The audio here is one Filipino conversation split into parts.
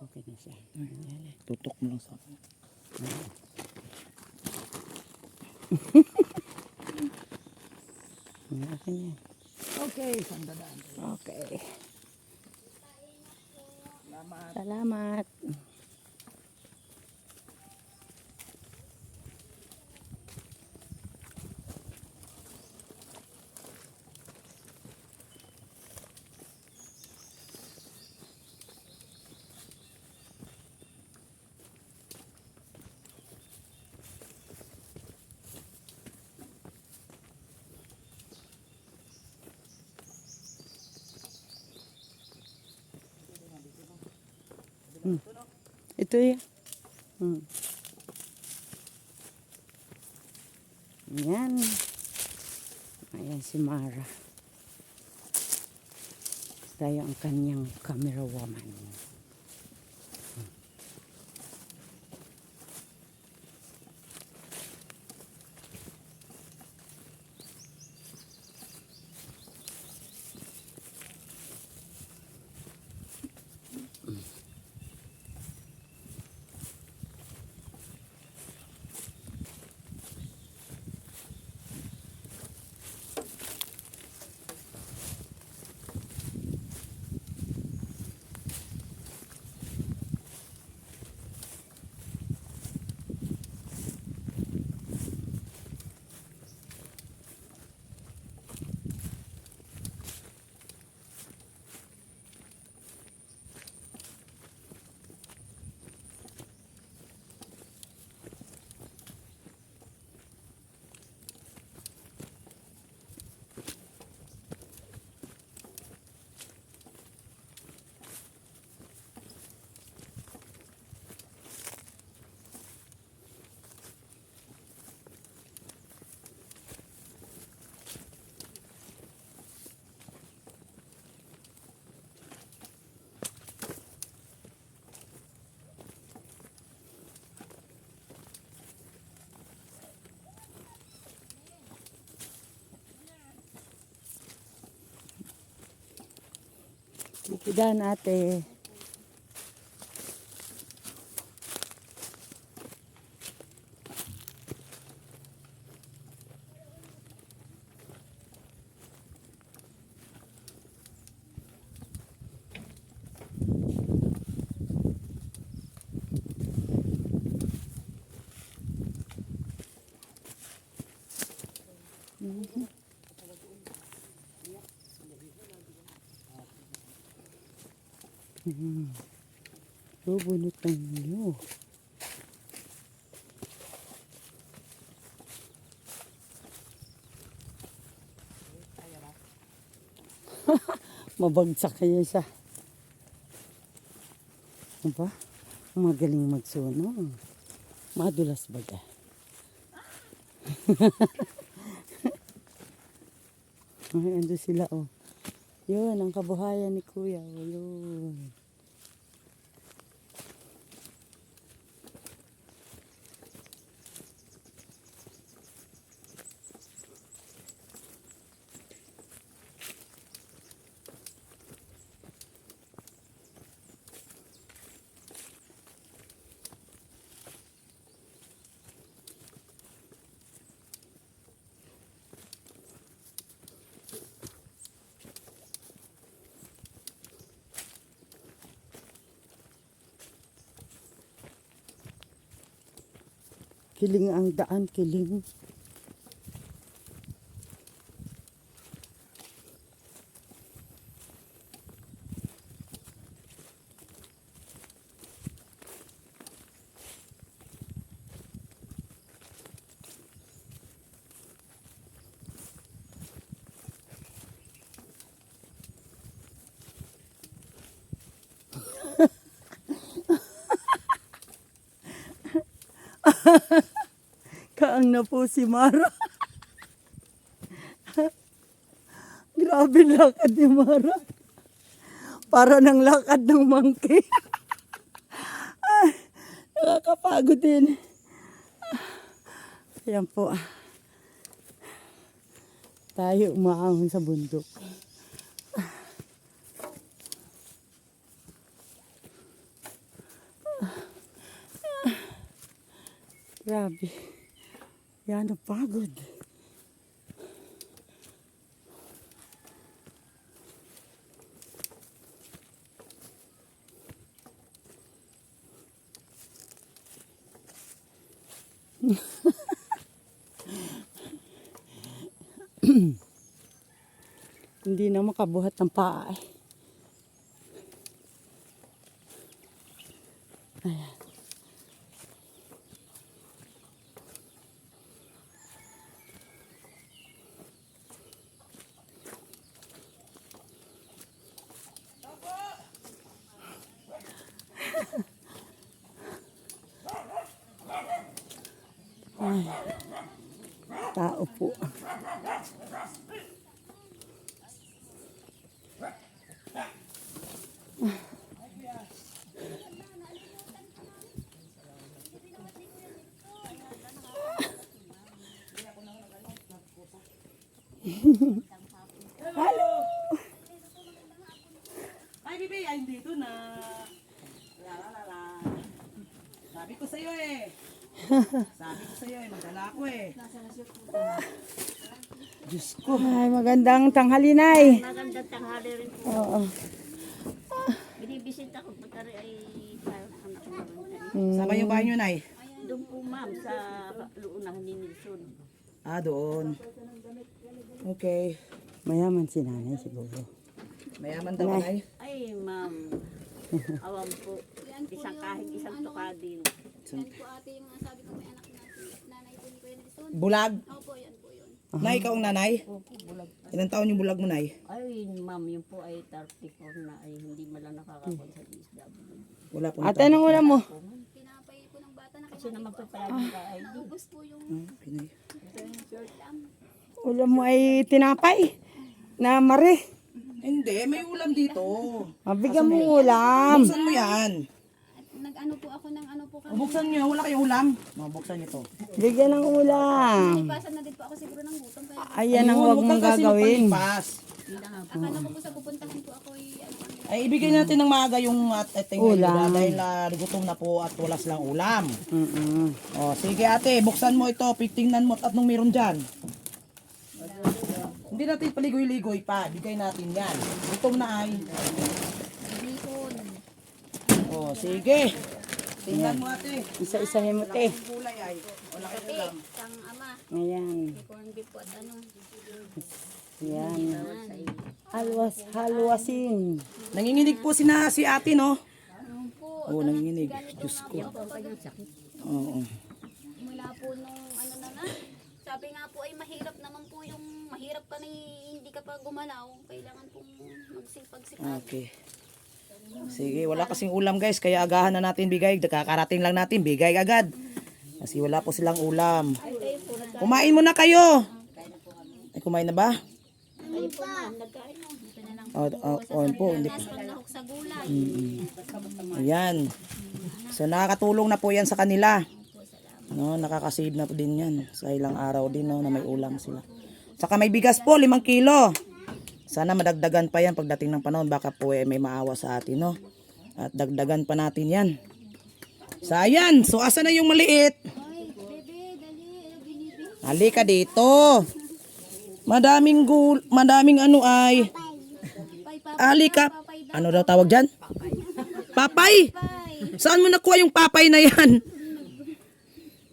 Okay na siya. Tutok mo lang sa akin. Okay na. Okay, sandadaan. Okay. Salamat. Salamat. Ito yan. Yan. Ayan si Mara. Tayo ang kanyang camera woman. Ikidan ate. Bubunot ng nyo. Mabagsak kaya siya. Aba, magaling magsunog. Madulas baga. Ay, ando sila oh. Yun, ang kabuhayan ni Kuya. Oh, yun. Kiling ang daan, kiling. Kaang na po si Mara. Grabe lakad ni Mara. Para ng lakad ng monkey. Ay, nakakapagod din. Ayan po. Tayo umaahon sa bundok. Grabe. Yan, napagod. Hindi na makabuhat ng paa eh. Ayan. Ay, tao po. Ay, Bibi, ay dito na. La. Sabi ko sa'yo eh. Magdala ako eh. Diyos ko. Ay, magandang tanghali, Nay. Magandang tanghali rin po. Oo. Binibisita ko pagkari ay parang anak ko naman. Saan ba yung bahay nyo, Nay? Doon po ma'am sa luunahan ni Nilson. Ah, doon. Okay. Mayaman si nanay siguro. Mayaman daw, Nay. Ay ma'am, awam po. Kahit isang tuka din. Yan po ate yung sabi ko may anak natin. Nanay po ni Kuya Nelson. Bulag? Opo, yan po yun. Nay, ikaw ang nanay? Opo, bulag. Ilang taon yung bulag mo, Nay? Ay ma'am, yun po ay 34 na ay hindi man lang nakakapon sa DSW. Wala po Ate, anong ulam mo? Pinapay po ng bata na Kasi naman po palagi ka ay Ubus po yung Pinay. Ulam mo ay tinapay. Na mare. Hindi, may ulam dito. Mabigyan mo ulam. Buksan mo yan. nag-ano po ako ng ano po kami. Buksan nyo, wala kayong ulam. Buksan nyo to. Bigyan ng ulam. Ipasan na din po ako siguro ng gutom. Kaya Ayan ang huwag mong gagawin. akala ko po sa pupuntahan po ako Ay, ibigay natin ng maaga yung ating Ulam. dahil gutom na po at wala silang ulam. Mm-mm. O, sige ate, buksan mo ito, tingnan mo at anong meron dyan. Hindi natin paligoy-ligoy pa, bigay natin yan. Gutom na ay. bihon. O, sige. Tingnan mo ate. Isa-isahin mo, te. Ang gulay ay. Wala kayong Kape, ulam. sang ama. Ayan. May corn beef po at ano. Ayan. Halwasin. Nanginginig po si ate, no? Ano po. Oo, nanginginig. Diyos ko. Oo. Mula po nung ano na. Sabi nga po ay mahirap naman po yung mahirap ka na hindi ka pa gumalaw. Kailangan pong magsipag-sipag. Okay. Sige, wala kasing ulam guys, kaya agahan na natin bigay. Kakarating lang natin, bigay agad. Kasi wala po silang ulam. Kumain muna kayo. Ay, kumain na ba? Ayun po ma'am, nagkain mo. Po, hindi po. Panlahok sa gulay. Ayan. So nakakatulong na po yan sa kanila. No, nakakasave na po din yan. Sa ilang araw din no, na may ulam sila. Saka may bigas po, 5 kilo. Sana madagdagan pa yan pagdating ng panahon. Baka po may maawa sa atin, no? At dagdagan pa natin yan. So ayan, so asa na yung maliit? Ay, bebe, dali. Binibi. Halika dito. Madaming ano ay. Halika. Ano daw tawag dyan? Papay. Saan mo nakuha yung papay na yan?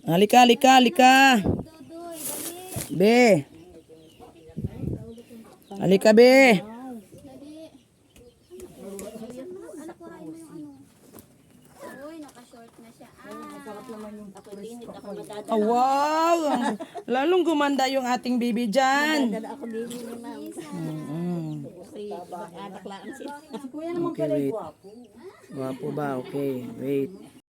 Halika. Dodoy, dali. Be. Halika, be. Dali. Anak, kuhain mo yung ano. Uy, naka-short na siya. Ako din, ako madadala. Oh, wow. Lalong gumanda yung ating bibi dyan. Dala ako din ni ma'am. Okay, anak lang sila. Okay, wait. Gwapo ba? Okay, wait.